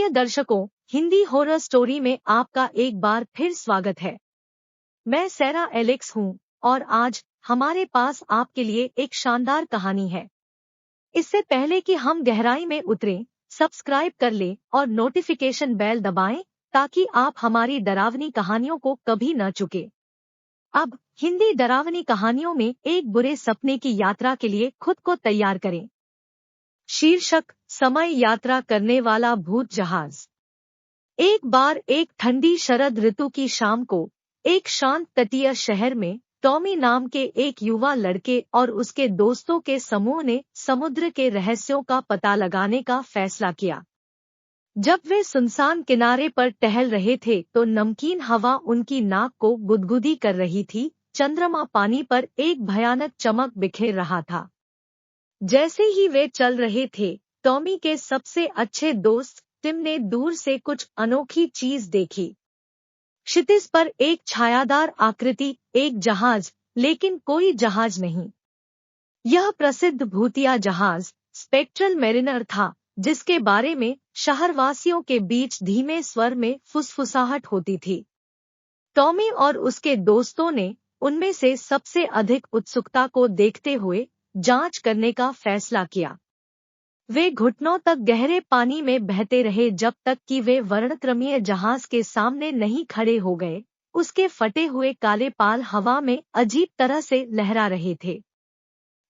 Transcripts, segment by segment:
प्रिय दर्शकों, Hindi horror story में आपका एक बार फिर स्वागत है। मैं सैरा एलेक्स हूँ और आज हमारे पास आपके लिए एक शानदार कहानी है। इससे पहले कि हम गहराई में उतरें, सब्सक्राइब कर लें और नोटिफिकेशन बेल दबाएं ताकि आप हमारी डरावनी कहानियों को कभी न चुके। अब हिंदी डरावनी कहानियों में एक बुरे सपने की यात्रा के लिए खुद को तैयार करें। शीर्षक: समय यात्रा करने वाला भूत जहाज। एक बार एक ठंडी शरद ऋतु की शाम को एक शांत तटीय शहर में टॉमी नाम के एक युवा लड़के और उसके दोस्तों के समूह ने समुद्र के रहस्यों का पता लगाने का फैसला किया। जब वे सुनसान किनारे पर टहल रहे थे तो नमकीन हवा उनकी नाक को गुदगुदी कर रही थी। चंद्रमा पानी पर एक भयानक चमक बिखेर रहा था। जैसे ही वे चल रहे थे, टॉमी के सबसे अच्छे दोस्त टिम ने दूर से कुछ अनोखी चीज देखी। क्षितिज पर एक छायादार आकृति, एक जहाज, लेकिन कोई जहाज नहीं। यह प्रसिद्ध भूतिया जहाज स्पेक्ट्रल मैरिनर था, जिसके बारे में शहरवासियों के बीच धीमे स्वर में फुसफुसाहट होती थी। टॉमी और उसके दोस्तों ने उनमें से सबसे अधिक उत्सुकता को देखते हुए जांच करने का फैसला किया। वे घुटनों तक गहरे पानी में बहते रहे जब तक कि वे वर्णक्रमीय जहाज के सामने नहीं खड़े हो गए। उसके फटे हुए काले पाल हवा में अजीब तरह से लहरा रहे थे।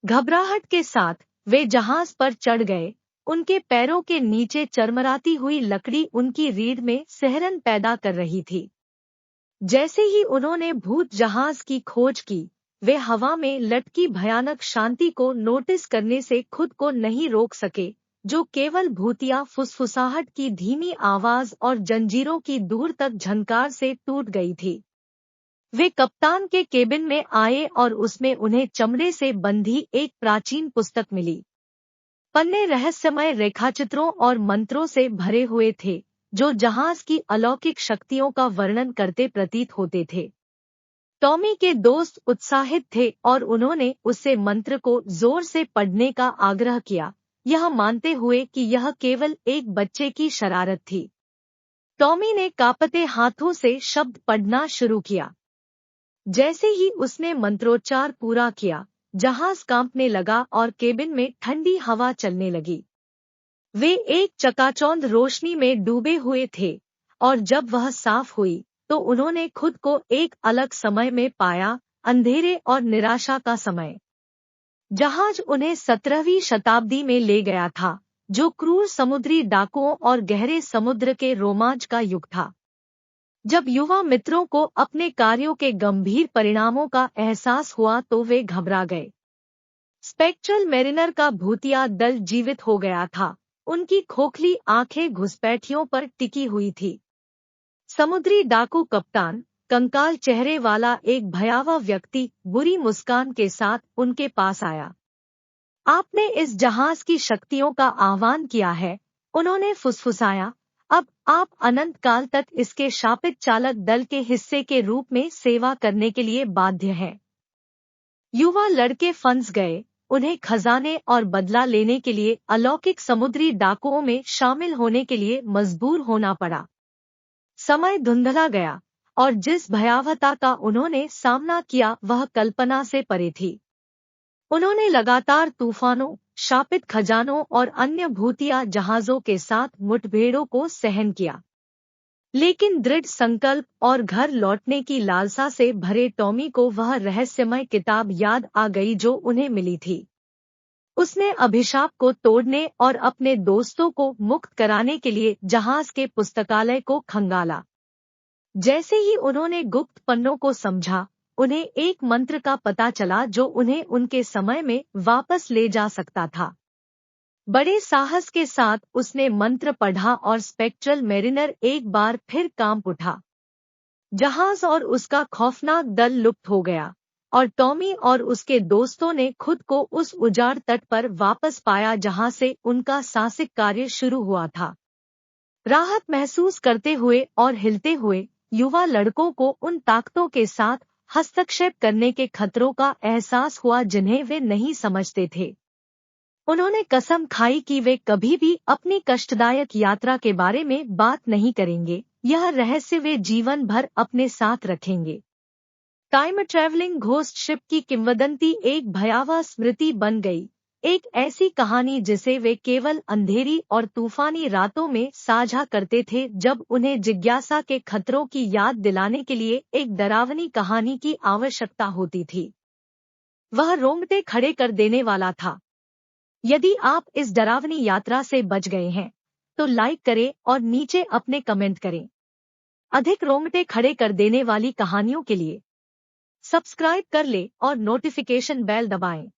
घबराहट के साथ वे जहाज पर चढ़ गए। उनके पैरों के नीचे चरमराती हुई लकड़ी उनकी रीढ़ में सिहरन पैदा कर रही थी। जैसे ही उन्होंने भूत जहाज की खोज की, वे हवा में लटकी भयानक शांति को नोटिस करने से खुद को नहीं रोक सके, जो केवल भूतिया फुसफुसाहट की धीमी आवाज और जंजीरों की दूर तक झनकार से टूट गई थी। वे कप्तान के केबिन में आए और उसमें उन्हें चमड़े से बंधी एक प्राचीन पुस्तक मिली। पन्ने रहस्यमय रेखाचित्रों और मंत्रों से भरे हुए थे, जो जहाज की अलौकिक शक्तियों का वर्णन करते प्रतीत होते थे। टॉमी के दोस्त उत्साहित थे और उन्होंने उससे मंत्र को जोर से पढ़ने का आग्रह किया, यह मानते हुए कि यह केवल एक बच्चे की शरारत थी। टॉमी ने कांपते हाथों से शब्द पढ़ना शुरू किया। जैसे ही उसने मंत्रोच्चार पूरा किया, जहाज कांपने लगा और केबिन में ठंडी हवा चलने लगी। वे एक चकाचौंध रोशनी में डूबे हुए थे और जब वह साफ हुई तो उन्होंने खुद को एक अलग समय में पाया, अंधेरे और निराशा का समय। जहाज उन्हें 17वीं शताब्दी में ले गया था, जो क्रूर समुद्री डाकुओं और गहरे समुद्र के रोमांच का युग था। जब युवा मित्रों को अपने कार्यों के गंभीर परिणामों का एहसास हुआ तो वे घबरा गए। स्पेक्ट्रल मैरिनर का भूतिया दल जीवित हो गया था। उनकी खोखली आंखें घुसपैठियों पर टिकी हुई थी। समुद्री डाकू कप्तान, कंकाल चेहरे वाला एक भयावह व्यक्ति, बुरी मुस्कान के साथ उनके पास आया। आपने इस जहाज की शक्तियों का आह्वान किया है, उन्होंने फुसफुसाया। अब आप अनंत काल तक इसके शापित चालक दल के हिस्से के रूप में सेवा करने के लिए बाध्य हैं। युवा लड़के फंस गए। उन्हें खजाने और बदला लेने के लिए अलौकिक समुद्री डाकुओं में शामिल होने के लिए मजबूर होना पड़ा। समय धुंधला गया और जिस भयावहता का उन्होंने सामना किया वह कल्पना से परे थी। उन्होंने लगातार तूफानों, शापित खजानों और अन्य भूतिया जहाजों के साथ मुठभेड़ों को सहन किया। लेकिन दृढ़ संकल्प और घर लौटने की लालसा से भरे टॉमी को वह रहस्यमय किताब याद आ गई जो उन्हें मिली थी। उसने अभिशाप को तोड़ने और अपने दोस्तों को मुक्त कराने के लिए जहाज के पुस्तकालय को खंगाला। जैसे ही उन्होंने गुप्त पन्नों को समझा, उन्हें एक मंत्र का पता चला जो उन्हें उनके समय में वापस ले जा सकता था। बड़े साहस के साथ उसने मंत्र पढ़ा और स्पेक्ट्रल मैरिनर एक बार फिर कांप उठा। जहाज और उसका खौफनाक दल लुप्त हो गया और टॉमी और उसके दोस्तों ने खुद को उस उजाड़ तट पर वापस पाया जहां से उनका साहसिक कार्य शुरू हुआ था। राहत महसूस करते हुए और हिलते हुए युवा लड़कों को उन ताकतों के साथ हस्तक्षेप करने के खतरों का एहसास हुआ जिन्हें वे नहीं समझते थे। उन्होंने कसम खाई कि वे कभी भी अपनी कष्टदायक यात्रा के बारे में बात नहीं करेंगे, यह रहस्य वे जीवन भर अपने साथ रखेंगे। टाइम ट्रैवलिंग घोस्ट शिप की किंवदंती एक भयावह स्मृति बन गई, एक ऐसी कहानी जिसे वे केवल अंधेरी और तूफानी रातों में साझा करते थे जब उन्हें जिज्ञासा के खतरों की याद दिलाने के लिए एक डरावनी कहानी की आवश्यकता होती थी। वह रोंगटे खड़े कर देने वाला था। यदि आप इस डरावनी यात्रा से बच गए हैं तो लाइक करें और नीचे अपने कमेंट करें। अधिक रोंगटे खड़े कर देने वाली कहानियों के लिए सब्सक्राइब कर ले और नोटिफिकेशन बेल दबाएं।